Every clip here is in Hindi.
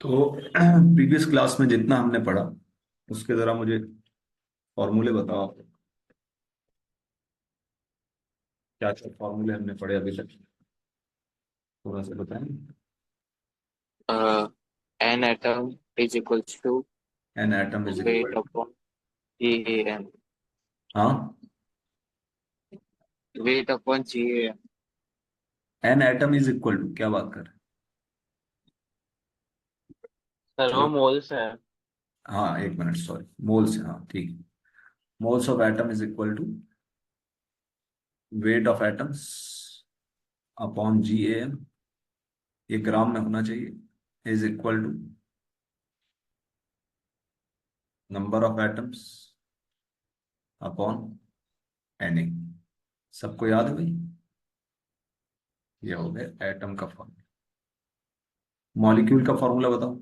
तो प्रीवियस क्लास में जितना हमने पढ़ा उसके जरा मुझे फॉर्मूले बताओ आप। क्या क्या फॉर्मूले हमने पढ़े अभी तक, थोड़ा सा बताएं। An atom is equals to n atom is weight equal to, upon GAM. हाँ, Weight upon GAM. N atom is equal to क्या बात कर रहे हैं? सर वो चलो, मोल्स है। हाँ एक मिनट, सॉरी, मोल्स, हाँ ठीक है। Moles of atom is equal to weight of atoms upon G A M, ये ग्राम में होना चाहिए, is equal to number of atoms upon N A. सबको याद है भाई? ये हो गया एटम का फॉर्मूला। मॉलिक्यूल का फॉर्मूला बताओ।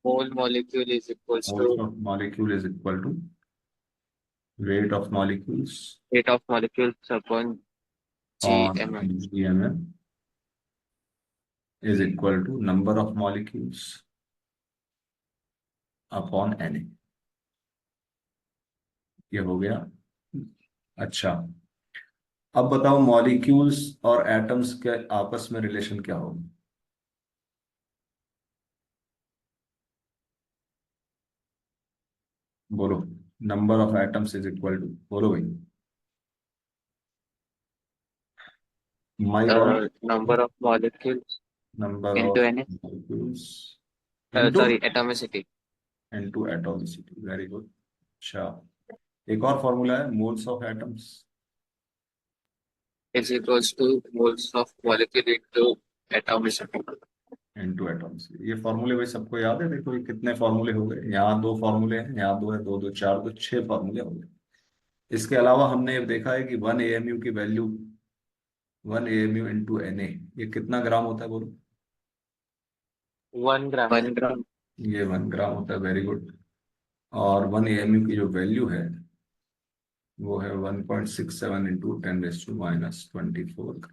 Mole molecule is equals moles to of molecule is equal to weight of molecules weight of molecules upon on GMM. GMM is equal to number of molecules upon Na। ये हो गया। अच्छा, अब बताओ मॉलिक्यूल्स और एटम्स के आपस में रिलेशन क्या होगा? बोलो। Number of atoms is equal to, बोलो भाई, mike on. Number of molecules number into of Na. Molecules into, Sorry, atomicity into atomicity, very good. अच्छा, एक और फॉर्मूला है moles of atoms is equals to moles of molecule into atomicity. Into atoms. ये फॉर्मूले भाई सबको याद है? देखो ये कितने फॉर्मूले हो गए, यहाँ दो फॉर्मूले हैं, यहाँ दो है, दो दो चार, दो छह फॉर्मूले हो गए। इसके अलावा हमने ये देखा है कि 1 AMU की वैल्यू, 1 AMU इंटू Na, ये कितना ग्राम होता है बोलो? 1 gram. 1 gram. ये 1 ग्राम होता है, वेरी गुड। और 1 AMU की जो वैल्यू है वो है 1.67 इंटू 10⁻⁻²4।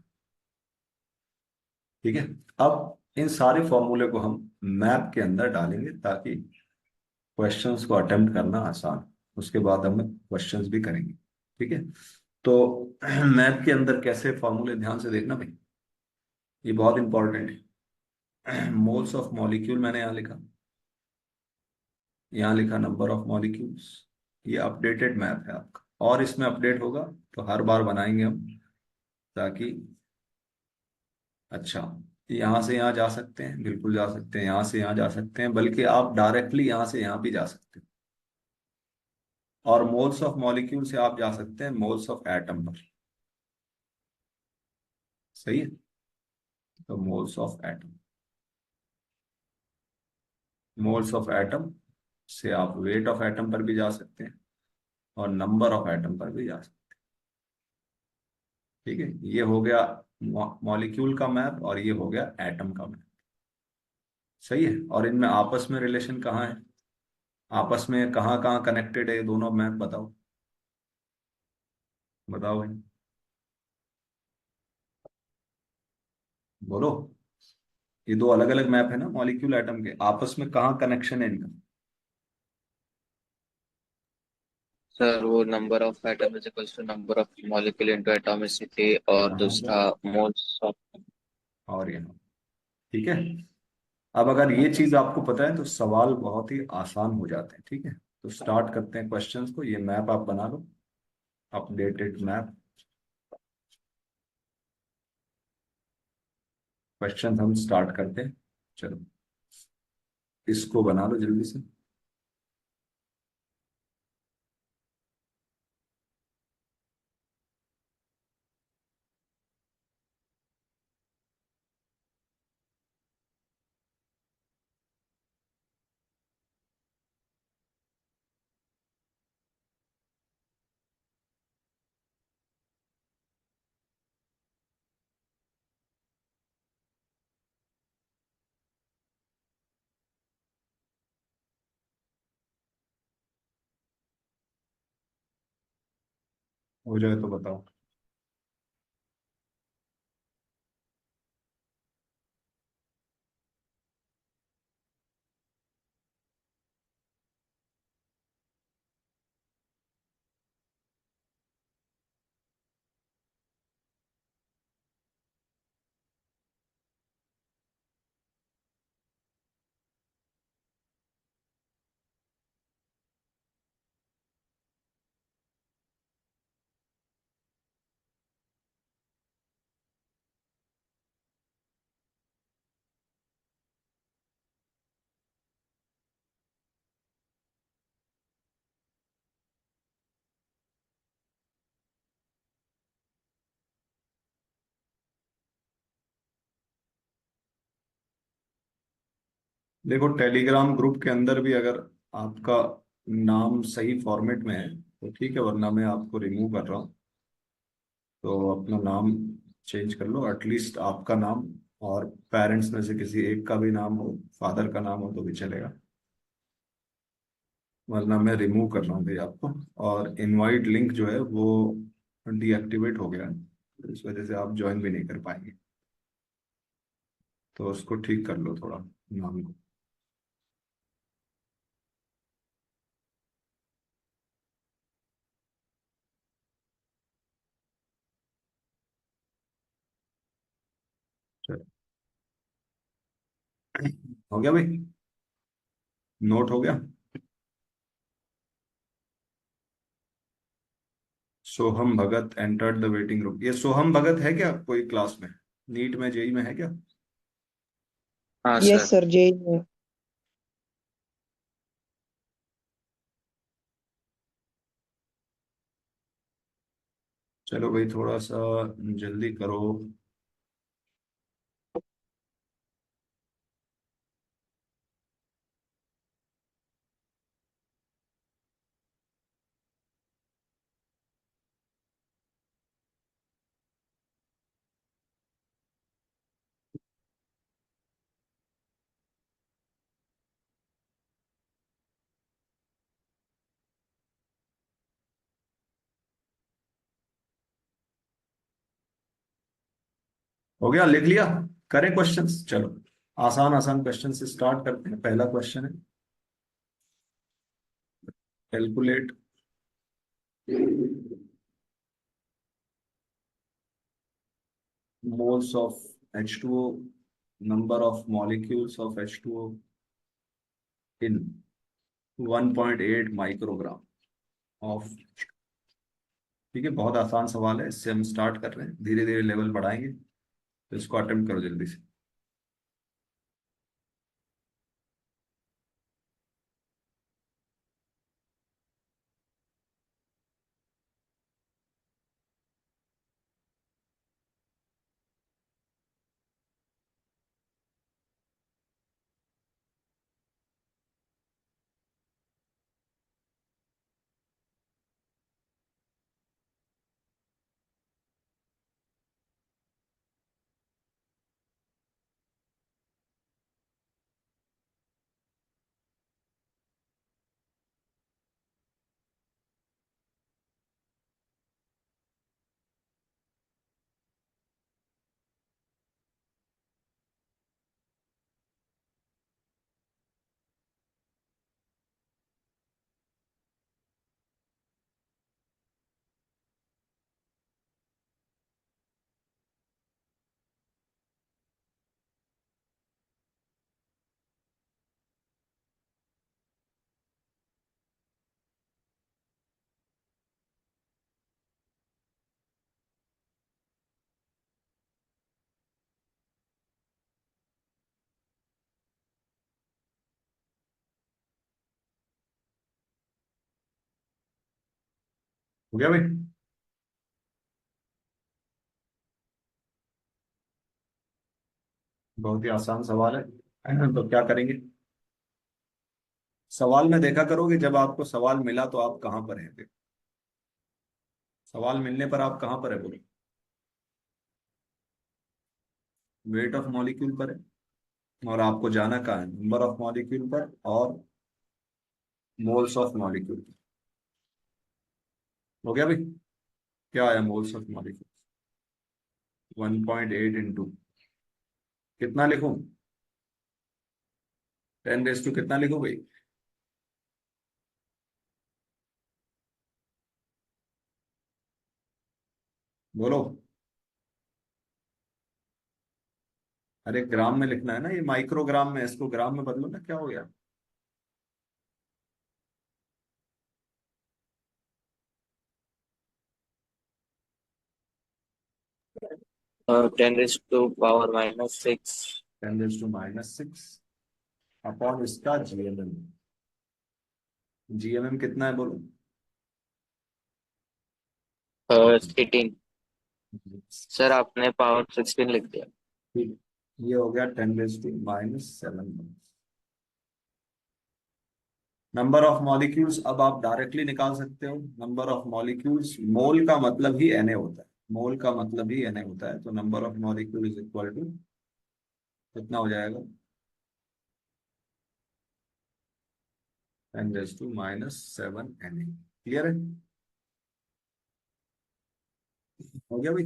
ठीक है। अब इन सारे फॉर्मूले को हम मैप के अंदर डालेंगे ताकि क्वेश्चंस को अटेम्प्ट करना आसान हो। उसके बाद हम क्वेश्चंस भी करेंगे। ठीक है। तो मैप के अंदर कैसे फॉर्मूले, ध्यान से देखना भाई, ये बहुत इंपॉर्टेंट है। मोल्स ऑफ मॉलिक्यूल मैंने यहाँ लिखा, यहाँ लिखा नंबर ऑफ मॉलिक्यूल्स। ये अपडेटेड मैप है आपका, और इसमें अपडेट होगा तो हर बार बनाएंगे हम, ताकि, अच्छा, यहाँ से यहाँ जा सकते हैं, बिल्कुल जा सकते हैं, यहाँ से यहाँ जा सकते हैं, बल्कि आप डायरेक्टली यहाँ से यहाँ भी जा सकते हैं। और मोल्स ऑफ मॉलिक्यूल से आप जा सकते हैं मोल्स ऑफ एटम पर। सही है। तो moles of atom, moles of atom से आप वेट ऑफ एटम पर भी जा सकते हैं और नंबर ऑफ एटम पर भी जा सकते हैं। ठीक है, ये हो गया मॉलिक्यूल का मैप और ये हो गया एटम का मैप। सही है। और इनमें आपस में रिलेशन कहाँ है, आपस में कहाँ कहाँ कनेक्टेड है ये दोनों मैप, बताओ, बताओ भाई, बोलो। ये दो अलग अलग मैप है ना मॉलिक्यूल एटम के, आपस में कहाँ कनेक्शन है इनका? सर वो number of atom is equals to number of molecule into atomicity और यहाँ पर दूसरा moles of. और यहाँ। ठीक है। अब अगर ये चीज आपको पता है तो सवाल बहुत ही आसान हो जाते हैं। ठीक है, तो स्टार्ट करते हैं क्वेश्चंस को। ये मैप आप बना लो, अपडेटेड मैप। क्वेश्चन हम स्टार्ट करते हैं। चलो, इसको बना लो जल्दी से। हो जाए तो बताओ। देखो टेलीग्राम ग्रुप के अंदर भी अगर आपका नाम सही फॉर्मेट में है तो ठीक है, वरना मैं आपको रिमूव कर रहा हूँ। तो अपना नाम चेंज कर लो, एटलीस्ट आपका नाम और पेरेंट्स में से किसी एक का भी नाम हो, फादर का नाम हो तो भी चलेगा, वरना मैं रिमूव कर रहा हूँ भाई आपको। और इनवाइट लिंक जो है वो डीएक्टिवेट हो गया है, तो इस वजह से आप ज्वाइन भी नहीं कर पाएंगे। तो उसको ठीक कर लो थोड़ा, नाम को। चलो, हो गया भाई, नोट हो गया। सोहम भगत एंटर्ड द वेटिंग रूम, ये सोहम भगत है क्या कोई क्लास में, नीट में जेई में है क्या? हाँ यस सर। सर, जे में। चलो भाई थोड़ा सा जल्दी करो। हो गया, लिख लिया? करें क्वेश्चंस, चलो आसान आसान क्वेश्चन से स्टार्ट करते हैं। पहला क्वेश्चन है, calculate moles of H2O, number of molecules of H2O in 1.8 microgram of. ठीक है, बहुत आसान सवाल है, इससे हम स्टार्ट कर रहे हैं, धीरे धीरे लेवल बढ़ाएंगे। तो इसको अटेम्प्ट करो जल्दी से। हो गया भाई? बहुत ही आसान सवाल है। तो क्या करेंगे, सवाल में देखा करोगे, जब आपको सवाल मिला तो आप कहाँ पर हैं? सवाल मिलने पर आप कहाँ पर है बोलो? वेट ऑफ मॉलिक्यूल पर है, और आपको जाना कहाँ है? नंबर ऑफ मॉलिक्यूल पर और मोल्स ऑफ मॉलिक्यूल। हो गया भाई? क्या आया मोल्स ऑफ मॉलिक्यूल? 1.8 इंटू कितना लिखूं? 10 रेस टू कितना लिखूं भाई? बोलो। अरे ग्राम में लिखना है ना, ये माइक्रोग्राम में है, इसको ग्राम में बदलो ना, क्या हो गया? 10⁻⁻⁶। 10⁻⁻⁶ अपॉन इसका जीएमएम। जीएमएम कितना है बोलो? 18। सर आपने पावर 16 लिख दिया। ठीक, ये हो गया 10⁻⁻⁷। नंबर ऑफ मॉलिक्यूल्स अब आप डायरेक्टली निकाल सकते हो। नंबर ऑफ मॉलिक्यूल्स, मोल का मतलब ही Na होता है, मोल का मतलब ही Na होता है, तो number of molecule is equal to कितना हो जाएगा, 10⁻⁷ Na। क्लियर है? हो गया भाई।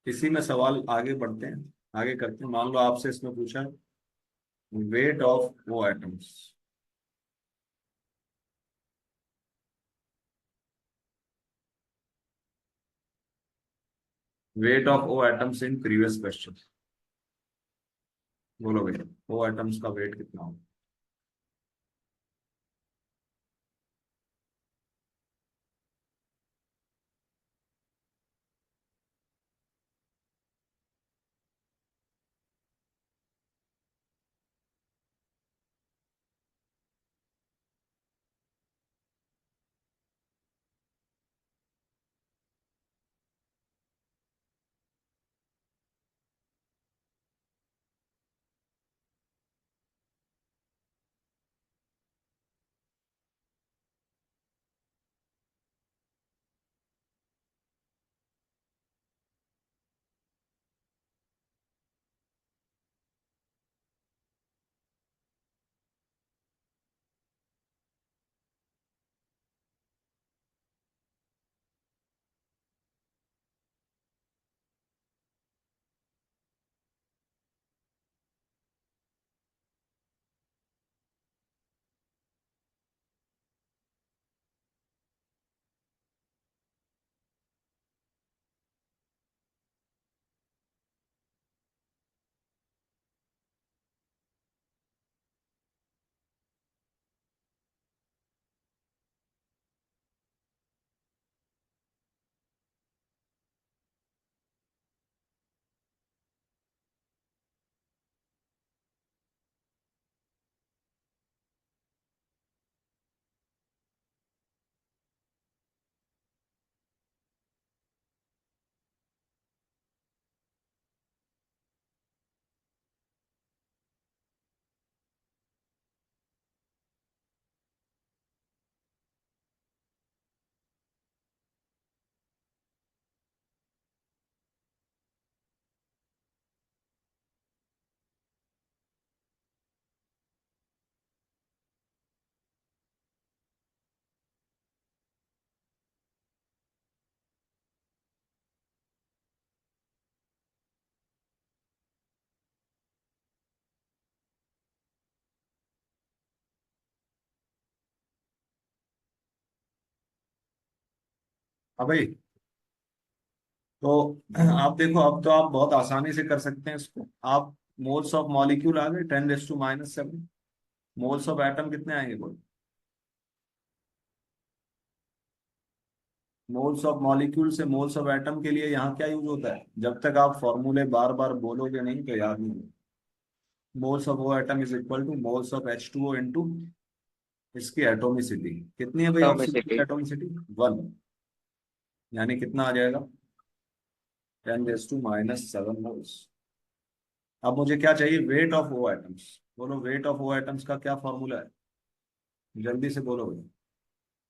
इसी में सवाल आगे बढ़ते हैं, आगे करते हैं। मान लो आपसे इसमें पूछा वेट ऑफ वो atoms. Weight of O atoms in previous question. बोलो भैया, ओ एटम्स का वेट कितना होगा? हाँ भाई। तो आप देखो, अब तो आप बहुत आसानी से कर सकते हैं इसको। आप मोल्स ऑफ मॉलिक्यूल आ गए 10⁻⁷। मोल्स ऑफ एटम कितने आएंगे बोल? मोल्स ऑफ मॉलिक्यूल से मोल्स ऑफ एटम के लिए यहाँ क्या यूज होता है? जब तक आप फॉर्मूले बार बार बोलोगे नहीं तो याद नहीं होगा। Moles of O atom is equal to moles of H2O into इसकी एटोमिसिटी। कितनी है भाई ऑक्सीजन की एटॉमिसिटी। एटोमिसिटी? 1। यानी कितना आ जाएगा, 10⁻⁷ मोल्स। अब मुझे क्या चाहिए, वेट ऑफ ओ एटम्स। बोलो, वेट ऑफ ओ एटम्स का क्या फॉर्मूला है? जल्दी से बोलो भाई,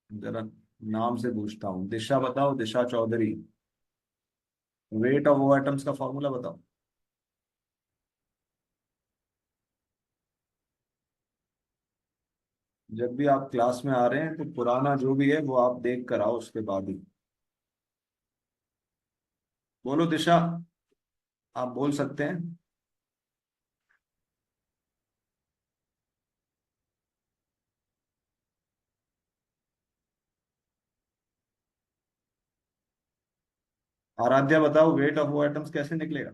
जरा नाम से पूछता हूँ। दिशा बताओ, Disha Chaudhary. Weight of O atoms का फॉर्मूला बताओ। जब भी आप क्लास में आ रहे हैं तो पुराना जो भी है वो आप देख कर आओ, उसके बाद ही बोलो। दिशा, आप बोल सकते हैं। आराध्या बताओ, वेट ऑफ ओ एटम्स कैसे निकलेगा?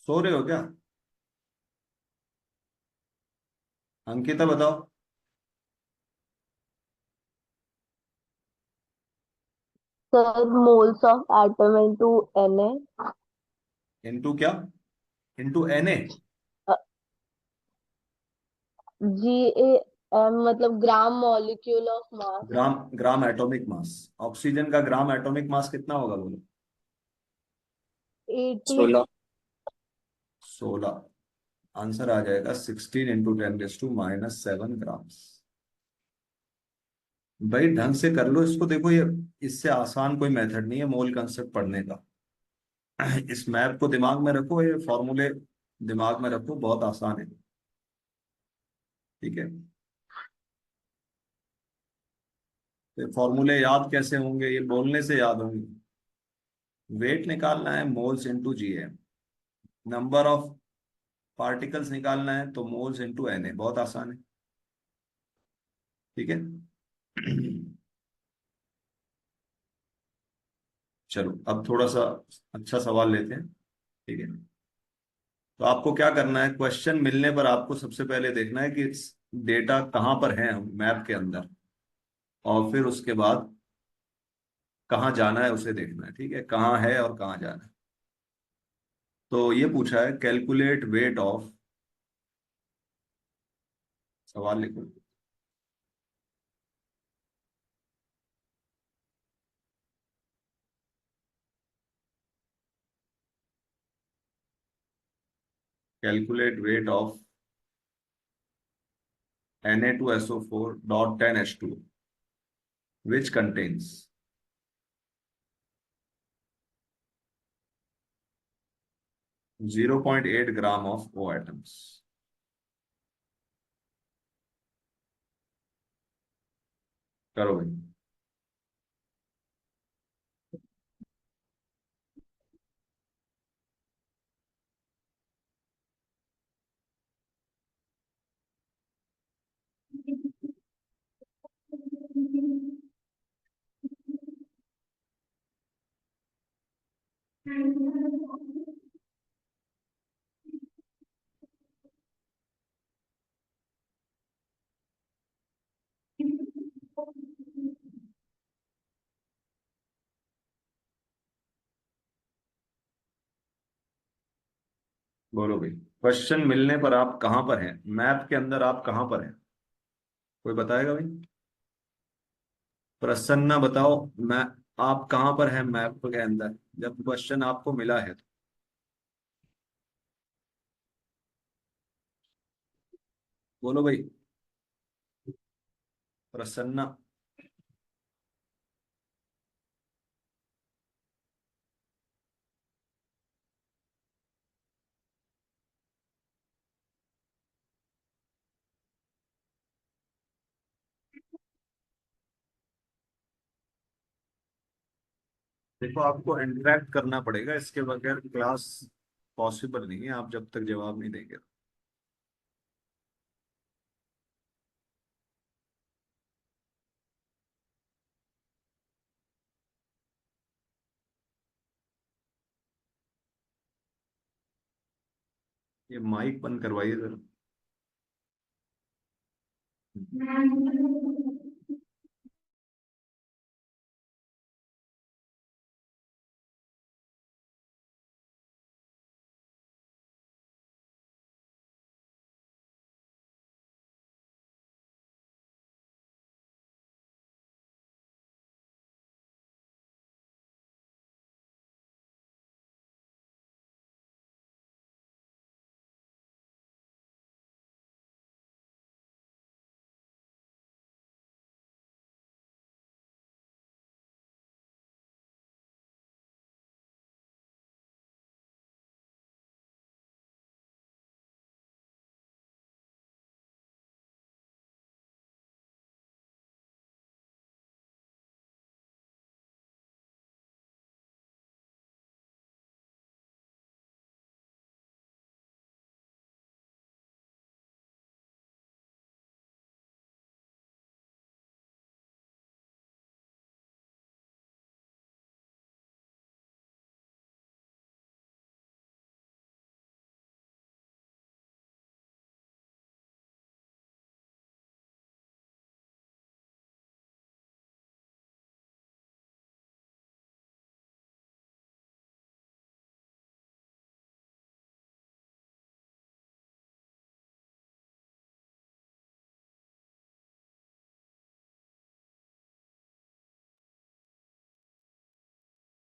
सो रहे हो क्या? अंकिता बताओ। Sir moles of atom into Na। Into क्या? Into Na? Ga। मतलब gram molecule of mass. Gram, gram atomic mass. Oxygen का ग्राम एटॉमिक मास कितना होगा बोलो? 80। 16। 16। आंसर आ जाएगा 16 × 10⁻⁷ भाई ढंग से कर लो इसको, देखो ये इससे आसान कोई मेथड नहीं है मोल कंसेप्ट पढ़ने का। इस मैप को दिमाग में रखो, ये फॉर्मूले दिमाग में रखो, बहुत आसान है। ठीक है, तो फॉर्मूले याद कैसे होंगे? ये बोलने से याद होंगे। वेट निकालना है, मोल्स इनटू जी है। नंबर ऑफ पार्टिकल्स निकालना है, तो मोल्स इनटू एन है। बहुत आसान है। ठीक है। चलो अब थोड़ा सा अच्छा सवाल लेते हैं। ठीक है, तो आपको क्या करना है, क्वेश्चन मिलने पर आपको सबसे पहले देखना है कि डेटा कहाँ पर है मैप के अंदर, और फिर उसके बाद कहाँ जाना है उसे देखना है। ठीक है, कहाँ है और कहाँ जाना है। तो ये पूछा है कैलकुलेट वेट ऑफ, सवाल लिखो। Calculate weight of Na2SO4.10H2 which contains 0.8 gram of O atoms। करो भाई। बोलो भाई, क्वेश्चन मिलने पर आप कहां पर हैं मैप के अंदर, आप कहां पर हैं? कोई बताएगा भाई? प्रसन्ना बताओ। मैं, आप कहां पर हैं मैप के अंदर जब क्वेश्चन आपको मिला है तो? बोलो भाई, प्रसन्ना। देखो आपको इंटरेक्ट करना पड़ेगा, इसके बगैर क्लास पॉसिबल नहीं है, आप जब तक जवाब नहीं देंगे। ये माइक बंद करवाइए जरा।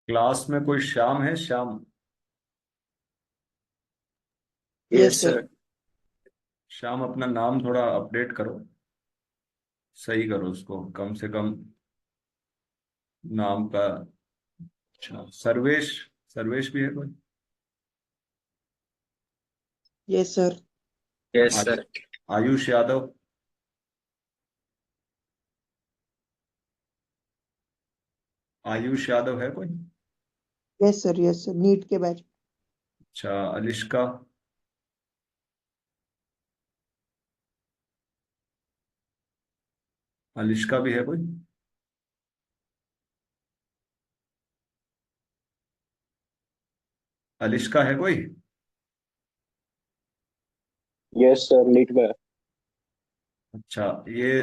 क्लास में कोई श्याम है? Shyam? Yes yes sir. Sir. Shyam, अपना नाम थोड़ा अपडेट करो, सही करो उसको कम से कम, नाम का। अच्छा, सर्वेश? सर्वेश भी है कोई? Yes sir. यस आयु- सर। आयुष यादव? आयुष यादव है कोई? Yes sir. Yes sir, NEET के बैच। अच्छा, अलिश्का? अलिश्का भी है कोई? अलिश्का है कोई? यस सर, नीट में। अच्छा, ये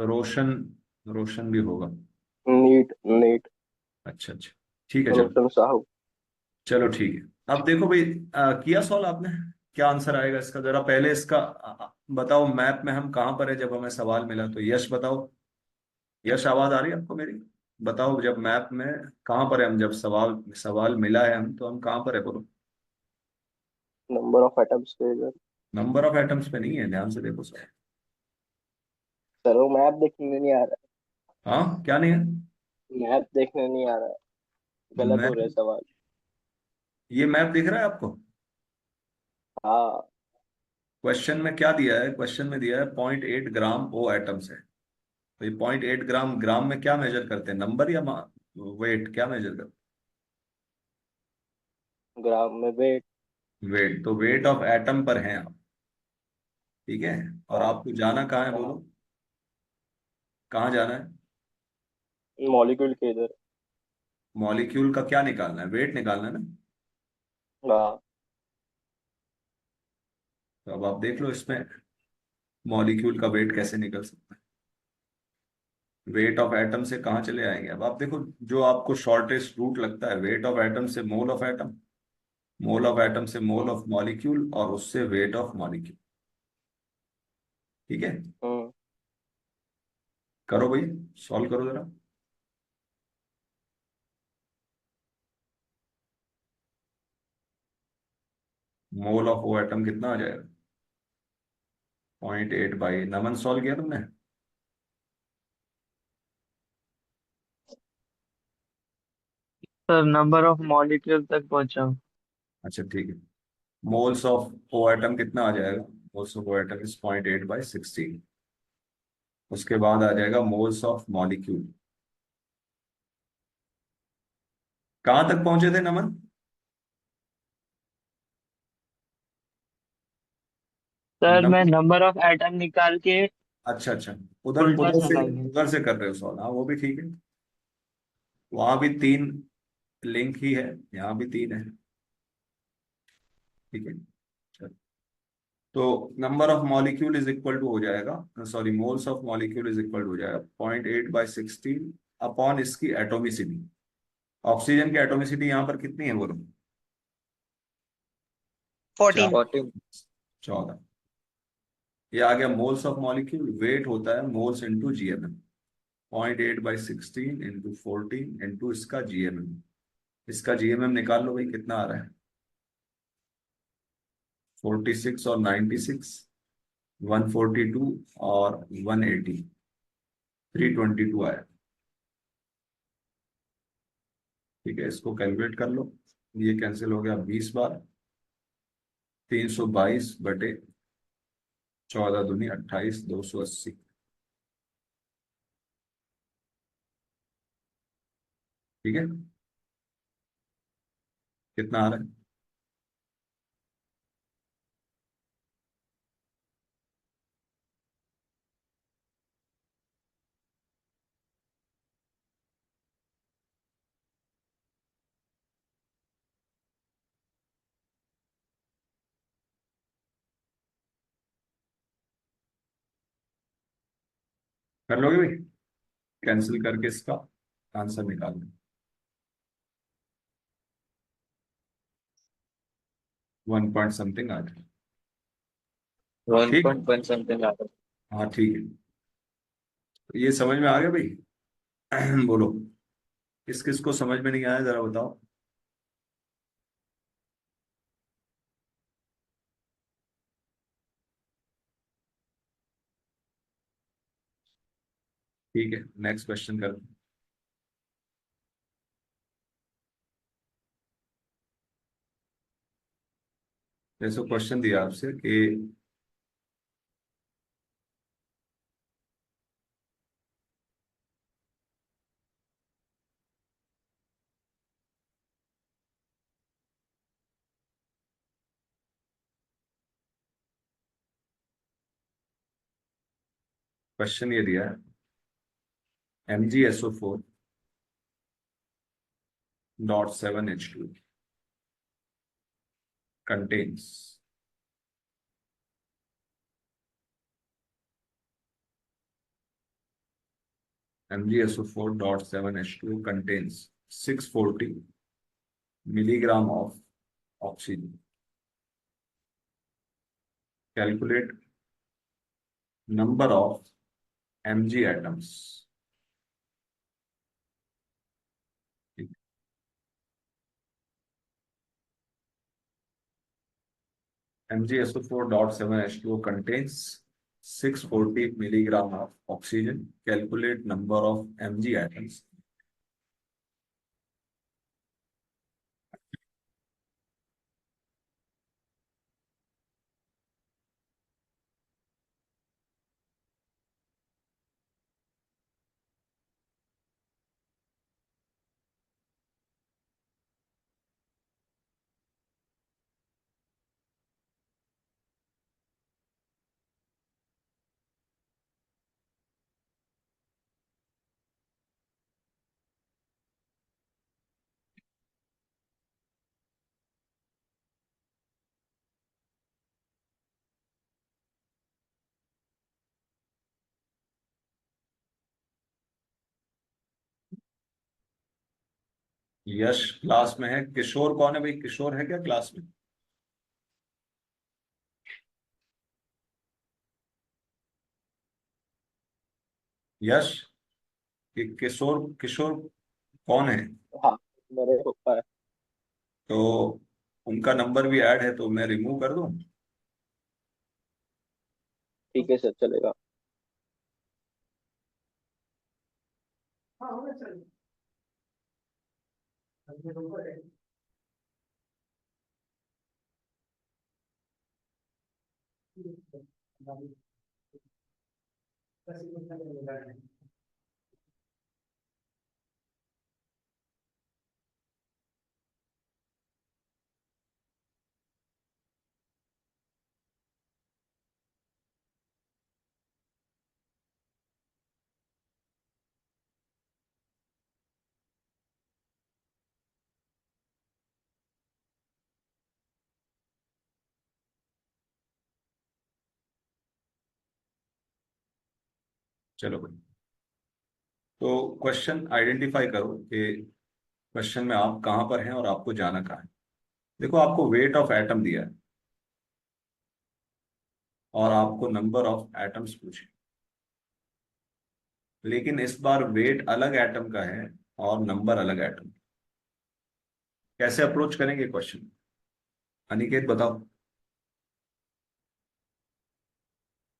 रोशन? रोशन भी होगा? NEET NEET. अच्छा अच्छा, ठीक है, चलो। रोशन साहू। चलो ठीक है, अब देखो भाई, किया सॉल्व आपने? क्या आंसर आएगा इसका? जरा पहले इसका बताओ, मैप में हम कहाँ पर है जब हमें सवाल मिला? तो यश बताओ। यश, आवाज आ रही है आपको मेरी? बताओ, जब मैप में कहाँ पर है हम, जब सवाल सवाल मिला है हम, तो हम कहाँ पर है, बोलो। नंबर ऑफ एटम्स पे इधर। नंबर ऑफ एटम्स पे नहीं है, ध्यान से देखो सर। सर वो मैप देखने नहीं आ रहा हाँ, क्या नहीं है? है, मैप देखने नहीं आ रहा है। गलत मैं, हो रहे सवाल। ये मैप दिख रहा है आपको? हाँ। क्वेश्चन में क्या दिया है? क्वेश्चन में दिया है 0.8 ग्राम ओ एटम्स है। तो ये 0.8 ग्राम, ग्राम में क्या मेजर करते हैं, नंबर या वेट, क्या मेजर करते ग्राम में वेट। हैं? वेट, तो वेट ऑफ एटम पर हैं आप। ठीक है, और हाँ। आपको जाना कहाँ है, हाँ। बोलो, कहाँ जाना है? मॉलिक्यूल के इधर। मॉलिक्यूल का क्या निकालना है? वेट निकालना है ना? हाँ। तो अब आप देख लो इसमें मॉलिक्यूल का वेट कैसे निकल सकता है। वेट ऑफ एटम से कहाँ चले आएंगे? अब आप देखो, जो आपको शॉर्टेस्ट रूट लगता है, वेट ऑफ एटम से मोल of atom, mole of atom से मोल हम्म। ऑफ मॉलिक्यूल, और उससे वेट ऑफ मॉलिक्यूल। ठीक है, हम्म। करो भाई, सॉल्व करो जरा। मोल ऑफ ओ एटम कितना आ जाएगा? 0.8 बाई, नमन सॉल्व किया तुमने? सर नंबर ऑफ मॉलिक्यूल तक पहुंचा हूँ। अच्छा ठीक है, मोल्स ऑफ ओ एटम कितना आ जाएगा? Moles of O atom is 0.8/16। उसके बाद आ जाएगा मोल्स ऑफ मॉलिक्यूल। कहां तक पहुंचे थे नमन? सर नम मैं नंबर ऑफ एटम निकाल के अच्छा अच्छा, उधर उल्टा उधर से चला गया। उधर से कर रहे हो सॉल्व, हाँ वो भी ठीक है। वहां भी तीन लिंक ही है, यहाँ भी तीन है। ठीक है, चलो। तो number of molecule is equal to हो जाएगा, sorry, moles of molecule is equal to हो जाएगा 0.8/16 अपॉन इसकी एटोमिसिटी। ऑक्सीजन की एटोमिसिटी यहाँ पर कितनी है, बोलो? 14। 14। 14। ये आ गया मोल्स ऑफ मॉलिक्यूल। वेट होता है moles into GMM. 0.8/16 into 14 into इसका जीएमएम। इसका जीएमएम निकाल लो भाई, कितना आ रहा है? 46 और 96, 142 और 180, 322 आया। ठीक है, इसको कैलकुलेट कर लो। ये कैंसिल हो गया 20 बार। 322/14 दूनी 28, 280। ठीक है, कितना आ रहा है? कर लोगे भाई? कैंसिल करके इसका आंसर निकाल लो। 1 पॉइंट समथिंग आ जाए। वन ठीक, पॉइंट वन समथिंग आ रहा हाँ ठीक है। ये समझ में आ गया भाई? बोलो। किस किस को समझ में नहीं आया जरा बताओ। ठीक है, नेक्स्ट क्वेश्चन कर। जैसे क्वेश्चन दिया आपसे कि क्वेश्चन ये दिया है MgSO4.7H2 contains MgSO4.7H2 contains 640 milligram of oxygen. Calculate number of Mg atoms. MgSO4.7H2O contains 640 milligram of oxygen. Calculate number of Mg atoms. Yash class में है। किशोर कौन है भाई? किशोर है क्या क्लास में? यश, किशोर किशोर कौन है? हाँ, मेरे पापा है। तो उनका नंबर भी ऐड है तो मैं रिमूव कर दूं? ठीक है सर, चलेगा। चलो भाई, तो क्वेश्चन आइडेंटिफाई करो कि क्वेश्चन में आप कहां पर हैं और आपको जाना कहाँ है। देखो, आपको वेट ऑफ एटम दिया है और आपको नंबर ऑफ एटम्स पूछे, लेकिन इस बार वेट अलग एटम का है और नंबर अलग एटम। कैसे अप्रोच करेंगे क्वेश्चन? अनिकेत बताओ,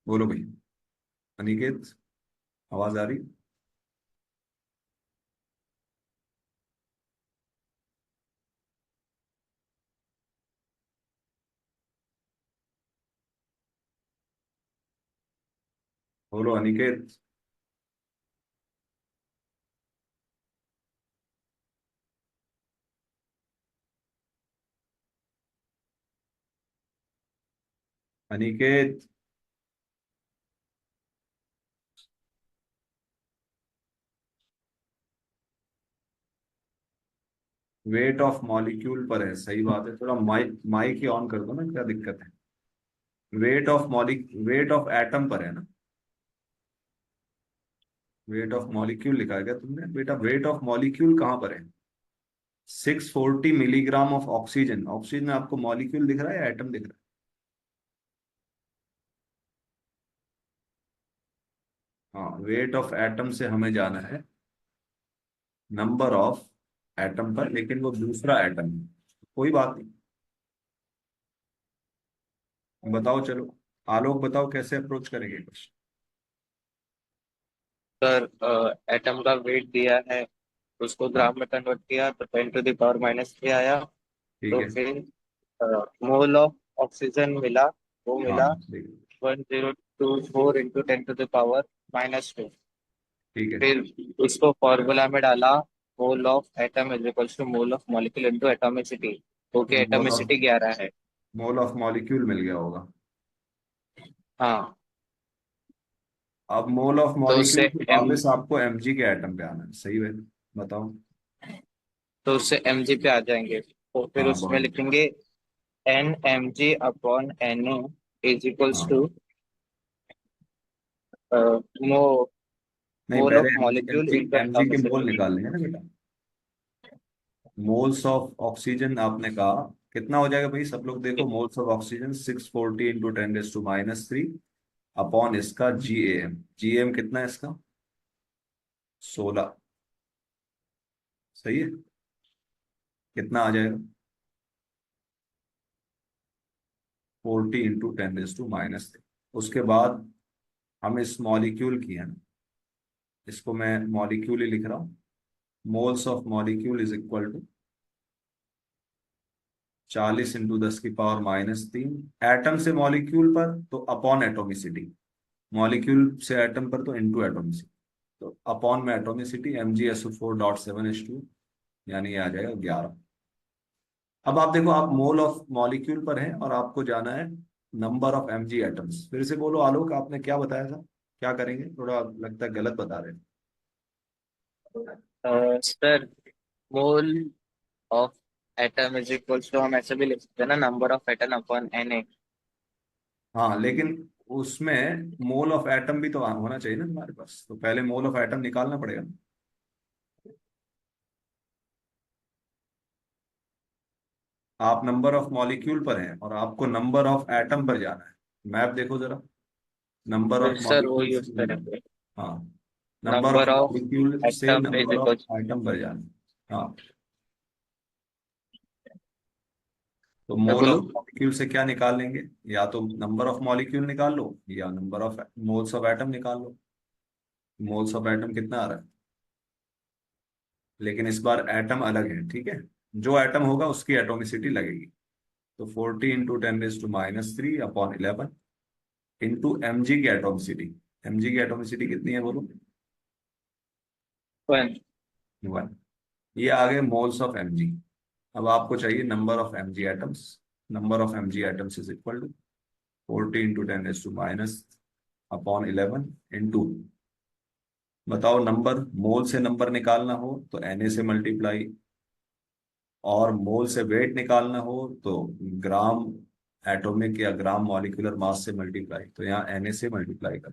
बोलो भाई। अनिकेत, आवाज आ रही? बोलो Aniket. Aniket, weight of molecule पर है, सही बात है। थोड़ा माइक माइक ही ऑन कर दो ना, क्या दिक्कत है? वेट ऑफ एटम पर है ना? वेट ऑफ मॉलिक्यूल लिखा है क्या तुमने बेटा? वेट ऑफ मॉलिक्यूल कहां पर है? 640 मिलीग्राम ऑफ ऑक्सीजन। ऑक्सीजन आपको मॉलिक्यूल दिख रहा है या एटम दिख रहा है? हाँ, वेट ऑफ एटम से हमें जाना है नंबर ऑफ एटम पर, लेकिन वो दूसरा एटम है, कोई बात नहीं। बताओ चलो, आलोक बताओ कैसे अप्रोच करेंगे क्वेश्चन। सर एटम का वेट दिया है, उसको हाँ ग्राम में कन्वर्ट किया तो 10⁻³ आया। ठीक तो है। फिर मोल ऑफ ऑक्सीजन मिला, वो हाँ मिला ठीक है। 1024 × 10⁻²। ठीक है। फिर उसको फॉर्मूला में डाला, mole of atom is equals to mole of molecule into atomicity. तो ओके, एटॉमिसिटी 11 है। मोल ऑफ मॉलिक्यूल मिल गया होगा। हाँ, अब मोल ऑफ तो मॉलिक्यूल उससे से एम वापस आपको एमजी के एटम पे आना है, सही है। बताओ। तो उससे एम जी पे आ जाएंगे, तो फिर हाँ उसमें बहुत। लिखेंगे NmG/Na इज इक्वल्स हाँ टू मो नहीं, मोल पहले of MG molecule MG into MG के मोल एटॉमिसिटी। निकाल लेंगे ना बेटा। मोल्स ऑफ ऑक्सीजन आपने कहा कितना हो जाएगा भाई, सब लोग देखो। मोल्स ऑफ ऑक्सीजन 640 × 10⁻³ अपॉन इसका जीएम। जीएम कितना है इसका? 16। सही है। कितना आ जाएगा? 40 × 10⁻³। उसके बाद हम इस मॉलिक्यूल की है ना, इसको मैं मॉलिक्यूल ही लिख रहा हूँ। Moles of molecule is equal to 40 × 10⁻³ atom से मॉलिक्यूल पर तो अपॉन एटोमिसिटी, मॉलिक्यूल से एटम पर तो इनटू एटोमिसिटी। तो अपॉन में एटोमिसिटी MgSO4.7H2, यानी ये आ जाएगा 11। अब आप देखो, आप मोल ऑफ मॉलिक्यूल पर हैं और आपको जाना है नंबर ऑफ Mg एटम्स। फिर से बोलो आलोक, आपने क्या बताया था, क्या करेंगे? थोड़ा लगता है गलत बता रहे हैं। Sir, mole of atom is equals to, हम ऐसे भी लिख सकते हैं ना, number of atom upon Na। हाँ लेकिन उसमें मोल ऑफ एटम भी तो होना चाहिए ना तुम्हारे पास, तो पहले मोल ऑफ एटम निकालना पड़ेगा ना। आप नंबर ऑफ मॉलिक्यूल पर हैं और आपको नंबर ऑफ एटम पर जाना है। मैप देखो जरा, नंबर फिर ऑफ सर वो मॉलिक्यूल यूज से, करेंगे, हाँ, number of number of molecule से atom is number of equals. Atom पर जाना है। हाँ, तो मैं मोल ऑफ बोलूँ? मॉलिक्यूल से क्या निकाल लेंगे? या तो नंबर ऑफ मॉलिक्यूल निकाल लो या number of moles of atom निकाल लो। मोल्स ऑफ एटम कितना आ रहा है? लेकिन इस बार एटम अलग है, ठीक है। जो एटम होगा उसकी एटोमिसिटी लगेगी। तो 40 × 10⁻³ अपॉन 11 इंटू Mg की एटोमिसिटी। Mg की एटोमिसिटी कितनी है बोलो? 1। 1। ये आ गए मोल्स ऑफ Mg। अब आपको चाहिए number of Mg atoms. Number of Mg atoms is equal to 40 × 10⁻³ upon 11 into, बताओ, नंबर, मोल से नंबर निकालना हो तो Na से मल्टीप्लाई, और मोल से वेट निकालना हो तो ग्राम एटॉमिक या ग्राम मॉलिक्यूलर मास से मल्टीप्लाई। तो यहाँ Na से मल्टीप्लाई कर,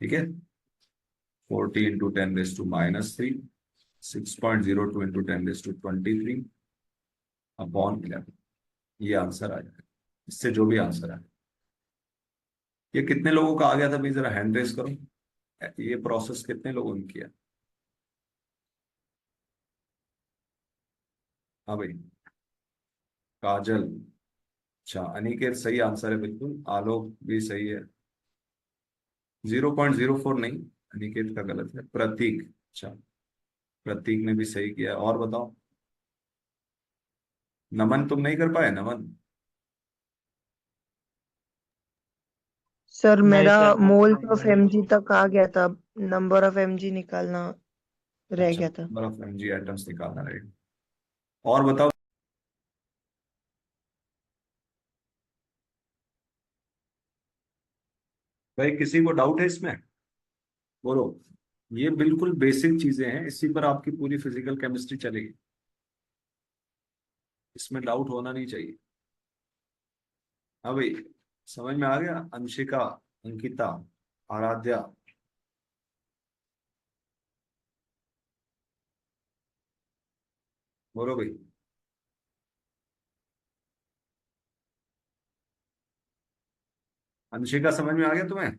ठीक है। 40 × 10⁻³ 6.02 × 10⁻23 अपॉन 11। ये आंसर आ जाएगा, इससे जो भी आंसर आए। ये कितने लोगों का आ गया था भाई, जरा हैंड रेस करो। ये प्रोसेस कितने लोगों ने किया? हाँ भाई, काजल, अच्छा, अनिकेत सही आंसर है बिल्कुल, आलोक भी सही है। 0.04 नहीं, अनिकेत का गलत है। प्रतीक, अच्छा, प्रतीक ने भी सही किया। और बताओ, नमन तुम नहीं कर पाए? नमन, सर नहीं मेरा सर, वो मोल्स नहीं ऑफ है। एमजी तक आ गया था, नंबर ऑफ एमजी निकालना रह अच्छा, गया था। नंबर ऑफ Mg एटम्स निकालना रहेगा। और बताओ भाई, किसी को डाउट है इसमें? बोलो। ये बिल्कुल बेसिक चीजें हैं, इसी पर आपकी पूरी फिजिकल केमिस्ट्री चलेगी। इसमें डाउट होना नहीं चाहिए। हाँ भाई, समझ में आ गया? अंशिका, अंकिता, आराध्या, बोलो भाई। अंशिका समझ में आ गया तुम्हें?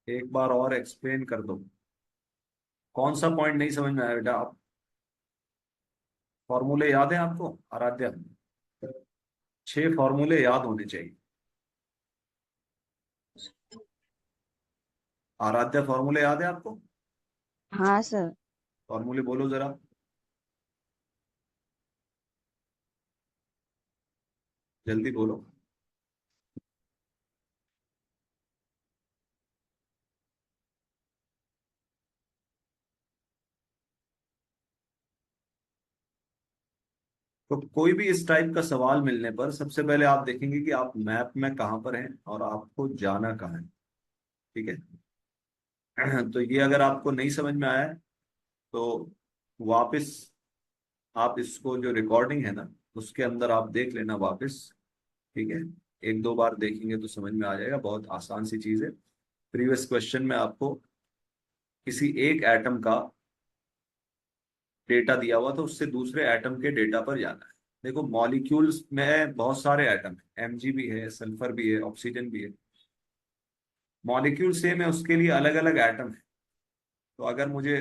एक बार और एक्सप्लेन कर दो। कौन सा पॉइंट नहीं समझ में आया बेटा? आप फॉर्मूले याद है आपको आराध्या? 6 फॉर्मूले याद होने चाहिए। आराध्या फॉर्मूले याद है आपको? हाँ सर। फॉर्मूले बोलो जरा। जल्दी बोलो। तो कोई भी इस टाइप का सवाल मिलने पर सबसे पहले आप देखेंगे कि आप मैप में कहाँ पर हैं और आपको जाना कहाँ है। ठीक है। तो ये अगर आपको नहीं समझ में आया है तो वापस आप इसको जो रिकॉर्डिंग है ना उसके अंदर आप देख लेना वापस। ठीक है। एक दो बार देखेंगे तो समझ में आ जाएगा, बहुत आसान सी चीज है। प्रीवियस क्वेश्चन में आपको किसी एक एटम का डेटा दिया हुआ तो उससे दूसरे एटम के डेटा पर जाना है। देखो मॉलिक्यूल्स में बहुत सारे एटम है, एमजी भी है, सल्फर भी है, ऑक्सीजन भी है। मॉलिक्यूल सेम है, उसके लिए अलग अलग एटम है। तो अगर मुझे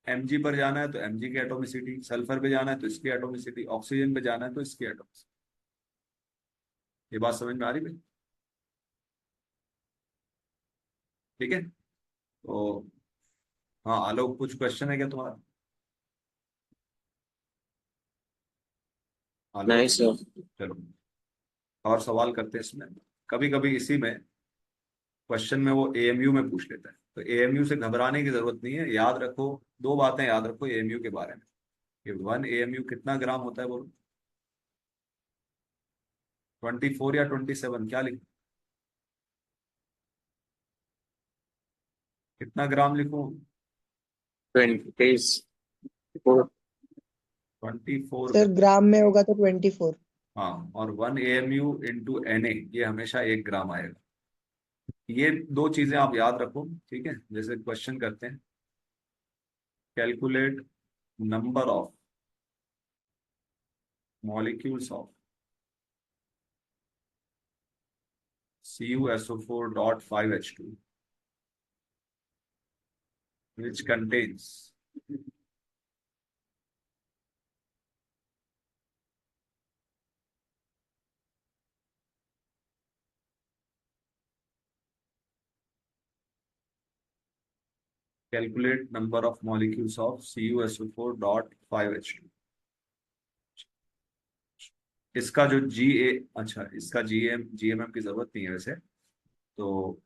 एमजी पर जाना है तो एमजी की एटोमिसिटी, सल्फर पे जाना है तो इसकी एटोमिसिटी, ऑक्सीजन पे जाना है तो इसकी एटोमिसिटी। ये बात समझ में आ रही है? ठीक है। तो हाँ आलोक, कुछ क्वेश्चन है क्या तुम्हारा? नहीं आलोक। सर। चलो और सवाल करते हैं इसमें। कभी कभी इसी में क्वेश्चन में वो एएमयू में पूछ लेता है, तो एएमयू से घबराने की जरूरत नहीं है। याद रखो, दो बातें याद रखो एएमयू के बारे में। कि 1 एएमयू कितना ग्राम होता है बोलो? 24 या 27, क्या लिखूं? कितना ग्राम लिखूं? 24। 24 सर ग्राम। ग्राम में होगा तो 24। हाँ, और 1 एएमयू इंटू एन ए, ये हमेशा 1 ग्राम आएगा। ये दो चीजें आप याद रखो। ठीक है। जैसे क्वेश्चन करते हैं, calculate number of molecules of CuSO4.5H2 which contains calculate number of molecules of CuSO4.5H2। इसका जो जी ए, अच्छा इसका जीएमएम की जरूरत नहीं है वैसे तो।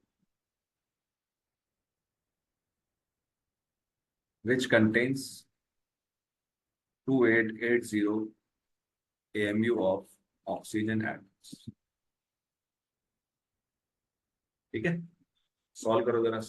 which contains 2880 AMU of oxygen atoms। ठीक है। सॉल्व करो जरा।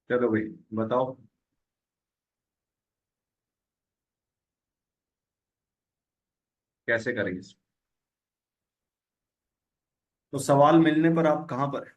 चलो भाई बताओ कैसे करेंगे इसको? तो सवाल मिलने पर आप कहाँ पर है?